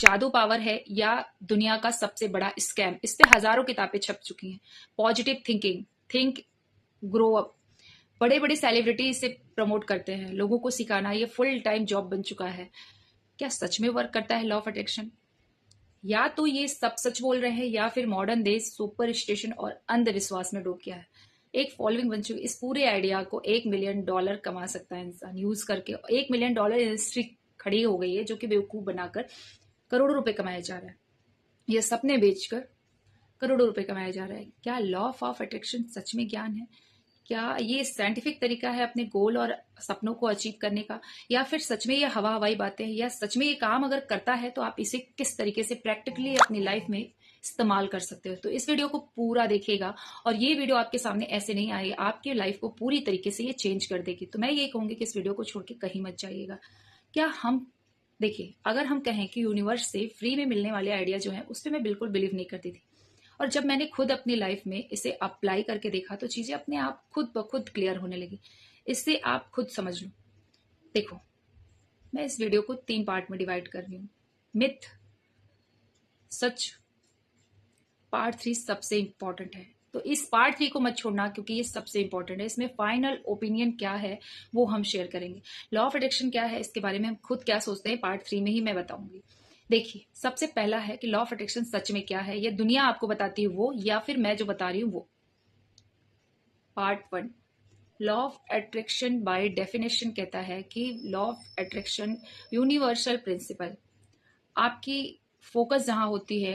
जादू पावर है या दुनिया का सबसे बड़ा स्कैम। इस पे हजारों किताबें छप चुकी हैं। Positive thinking, think, grow up. बड़े बड़े सेलिब्रिटी इसे प्रमोट करते हैं। लोगों को सिखाना ये फुल टाइम जॉब बन चुका है। क्या सच में वर्क करता है लॉ ऑफ अट्रैक्शन? या तो ये सब सच बोल रहे हैं या फिर मॉडर्न देश सुपर स्टेशन और अंधविश्वास में डूब गया है। एक फॉलोइंग बन चुकी। इस पूरे आइडिया को $1 मिलियन कमा सकता है इंसान यूज करके। $1 मिलियन इंडस्ट्री खड़ी हो गई है जो कि बेवकूफ बनाकर करोड़ों रुपए कमाया जा रहा है। ये सपने बेचकर करोड़ों रुपए कमाया जा रहा है। क्या लॉ ऑफ अट्रैक्शन सच में ज्ञान है? क्या ये साइंटिफिक तरीका है अपने गोल और सपनों को अचीव करने का, या फिर सच में ये हवा हवाई बातें हैं, या सच में ये काम अगर करता है तो आप इसे किस तरीके से प्रैक्टिकली अपनी लाइफ में इस्तेमाल कर सकते हो? तो इस वीडियो को पूरा देखिएगा और ये वीडियो आपके सामने ऐसे नहीं आई, आपकी लाइफ को पूरी तरीके से ये चेंज कर देगी। तो मैं ये कहूंगी कि इस वीडियो को छोड़ के कहीं मत जाइएगा। क्या हम देखिए, अगर हम कहें कि यूनिवर्स से फ्री में मिलने वाले आइडिया जो है उस पर मैं बिल्कुल बिलीव नहीं करती थी। और जब मैंने खुद अपनी लाइफ में इसे अप्लाई करके देखा तो चीजें अपने आप खुद ब खुद क्लियर होने लगी। इससे आप खुद समझ लो। देखो, मैं इस वीडियो को 3 पार्ट में डिवाइड कर रही हूँ। मिथ, सच, पार्ट 3 सबसे इंपॉर्टेंट है। तो इस पार्ट 3 को मत छोड़ना क्योंकि ये सबसे इंपॉर्टेंट है। इसमें फाइनल ओपिनियन क्या है वो हम शेयर करेंगे। लॉ ऑफ अट्रैक्शन क्या है, इसके बारे में हम खुद क्या सोचते हैं, पार्ट 3 में ही मैं बताऊंगी। देखिए, सबसे पहला है कि लॉ ऑफ अट्रैक्शन सच में क्या है, ये दुनिया आपको बताती है वो, या फिर मैं जो बता रही हूँ वो। Part 1, law of attraction by definition कहता है कि law of attraction universal principle. आपकी फोकस जहां होती है,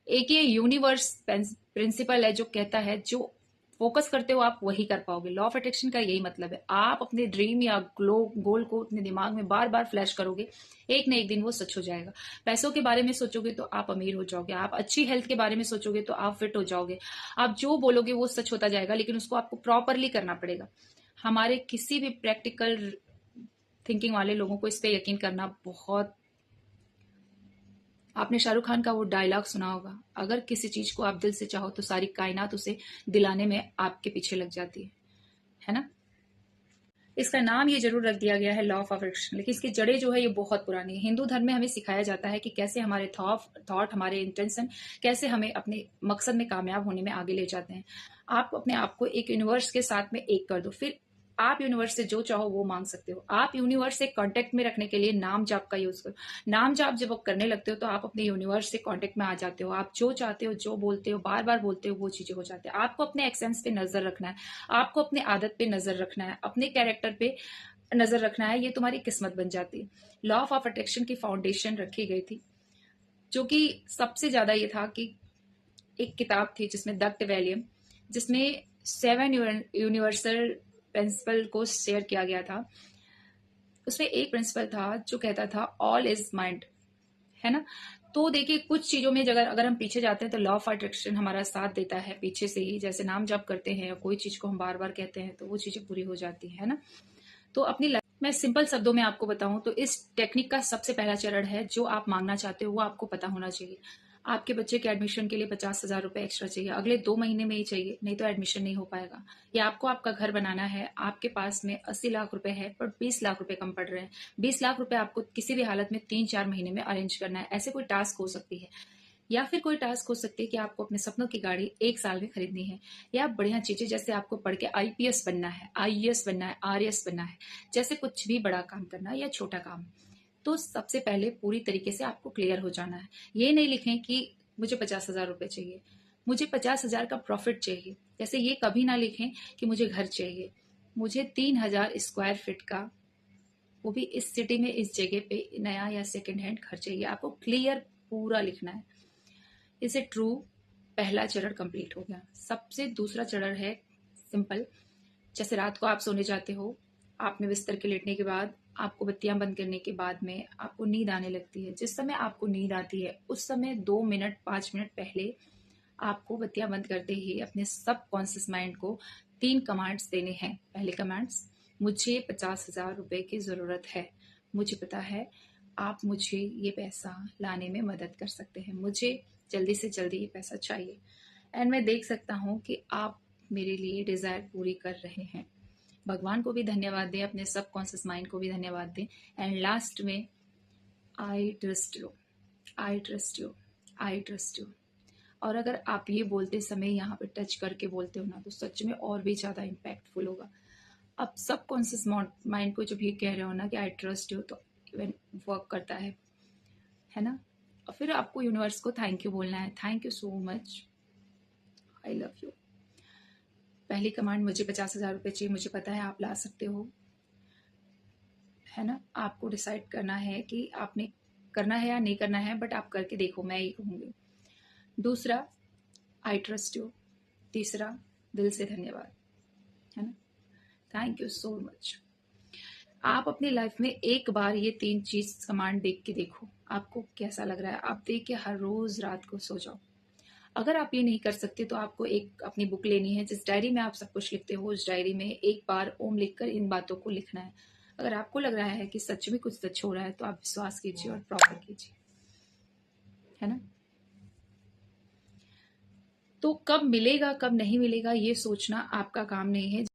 एक ये यूनिवर्स प्रिंसिपल है जो कहता है जो फोकस करते हो आप वही कर पाओगे। लॉ ऑफ अट्रैक्शन का यही मतलब है। आप अपने ड्रीम या गोल को अपने दिमाग में बार बार फ्लैश करोगे, एक न एक दिन वो सच हो जाएगा। पैसों के बारे में सोचोगे तो आप अमीर हो जाओगे। आप अच्छी हेल्थ के बारे में सोचोगे तो आप फिट हो जाओगे। आप जो बोलोगे वो सच होता जाएगा, लेकिन उसको आपको प्रॉपरली करना पड़ेगा। हमारे किसी भी प्रैक्टिकल थिंकिंग वाले लोगों को इस पे यकीन करना बहुत। आपने शाहरुख खान का वो डायलॉग सुना होगा, अगर किसी चीज को आप दिल से चाहो तो सारी कायनात उसे दिलाने में आपके पीछे लग जाती है ना। इसका नाम ये जरूर रख दिया गया है लॉ ऑफ अट्रैक्शन, लेकिन इसकी जड़ें जो है ये बहुत पुरानी है। हिंदू धर्म में हमें सिखाया जाता है कि कैसे हमारे थॉट, हमारे इंटेंशन कैसे हमें अपने मकसद में कामयाब होने में आगे ले जाते हैं। आप अपने आप को एक यूनिवर्स के साथ में एक कर दो, फिर आप यूनिवर्स से जो चाहो वो मांग सकते हो। आप यूनिवर्स से कांटेक्ट में रखने के लिए नाम जाप का यूज करो। नाम जाप जब आप करने लगते हो तो आप अपने यूनिवर्स से कांटेक्ट में आ जाते हो। आप जो चाहते हो, जो बोलते हो, बार बार बोलते हो, वो चीजें हो जाती है। आपको अपने एक्सेंस पे नजर रखना है, आपको अपने आदत पे नजर रखना है, अपने कैरेक्टर पे नजर रखना है। ये तुम्हारी किस्मत बन जाती है। लॉ ऑफ अट्रैक्शन की फाउंडेशन रखी गई थी, जो कि सबसे ज्यादा ये था कि एक किताब थी जिसमें डक्ट वैलियम, जिसमें 7 यूनिवर्सल प्रिंसिपल को शेयर किया गया था। उसमें एक प्रिंसिपल था जो कहता था ऑल इज माइंड, है ना। तो देखिए, कुछ चीजों में अगर हम पीछे जाते हैं तो लॉ ऑफ अट्रैक्शन हमारा साथ देता है पीछे से ही। जैसे नाम जप करते हैं या कोई चीज को हम बार बार कहते हैं तो वो चीजें पूरी हो जाती है ना। तो अपनी लाइफ मैं सिंपल शब्दों में आपको बताऊं तो इस टेक्निक का सबसे पहला चरण है, जो आप मांगना चाहते हो वो आपको पता होना चाहिए। आपके बच्चे के एडमिशन के लिए 50,000 रुपए एक्स्ट्रा चाहिए, अगले 2 महीने में ही चाहिए, नहीं तो एडमिशन नहीं हो पाएगा। या आपको आपका घर बनाना है, आपके पास में 80 लाख रुपए है पर 20 लाख रुपए कम पड़ रहे हैं। 20 लाख रुपए आपको किसी भी हालत में 3-4 महीने में अरेंज करना है। ऐसे कोई टास्क हो सकती है। या फिर कोई टास्क हो सकती है कि आपको अपने सपनों की गाड़ी 1 साल में खरीदनी है। या बढ़िया चीजें, जैसे आपको पढ़ के आईपीएस बनना है, आईएएस बनना है, आरएएस बनना है, जैसे कुछ भी बड़ा काम करना है या छोटा काम। तो सबसे पहले पूरी तरीके से आपको क्लियर हो जाना है। ये नहीं लिखें कि मुझे 50,000 रुपए चाहिए, मुझे 50,000 का प्रॉफिट चाहिए। जैसे ये कभी ना लिखें कि मुझे घर चाहिए, मुझे 3,000 स्क्वायर फीट का, वो भी इस सिटी में इस जगह पे नया या सेकेंड हैंड घर चाहिए। आपको क्लियर पूरा लिखना है। इसे ट्रू पहला चरण कंप्लीट हो गया। सबसे दूसरा चरण है सिंपल। जैसे रात को आप सोने जाते हो, आपने बिस्तर के लेटने के बाद, आपको बत्तियां बंद करने के बाद में आपको नींद आने लगती है। जिस समय आपको नींद आती है उस समय 2 मिनट 5 मिनट पहले आपको बत्तियां बंद करते ही अपने सब कॉन्शियस माइंड को 3 कमांड्स देने हैं। पहले कमांड्स, मुझे 50,000 रुपए की जरूरत है, मुझे पता है आप मुझे ये पैसा लाने में मदद कर सकते हैं, मुझे जल्दी से जल्दी ये पैसा चाहिए, एंड मैं देख सकता हूँ कि आप मेरे लिए डिजायर पूरी कर रहे हैं। भगवान को भी धन्यवाद दें, अपने सब कॉन्शियस माइंड को भी धन्यवाद दें, एंड लास्ट में I trust low. I trust you, I trust you. और अगर आप ये बोलते समय यहाँ पे टच करके बोलते हो ना, तो सच में और भी ज़्यादा इम्पैक्टफुल होगा। अब सबकॉन्शियस माइंड को जब ये कह रहे हो ना कि आई ट्रस्ट यू, तो इवन वर्क करता है ना। और फिर आपको यूनिवर्स को थैंक यू बोलना है, thank you so much, I love you. पहली कमांड, मुझे 50,000 रुपये चाहिए, मुझे पता है आप ला सकते हो, है ना। आपको डिसाइड करना है कि आपने करना है या नहीं करना है, बट आप करके देखो, मैं ये कहूँगी। दूसरा, आई ट्रस्ट यू। तीसरा, दिल से धन्यवाद, है ना, थैंक यू सो मच। आप अपनी लाइफ में एक बार ये 3 चीज कमांड देख के देखो, आपको कैसा लग रहा है। आप देख के हर रोज रात को सो जाओ। अगर आप ये नहीं कर सकते तो आपको एक अपनी बुक लेनी है, जिस डायरी में आप सब कुछ लिखते हो, उस डायरी में एक बार ओम लिखकर इन बातों को लिखना है। अगर आपको लग रहा है कि सच में कुछ सच हो रहा है, तो आप विश्वास कीजिए और प्रॉपर कीजिए, है ना। तो कब मिलेगा कब नहीं मिलेगा ये सोचना आपका काम नहीं है।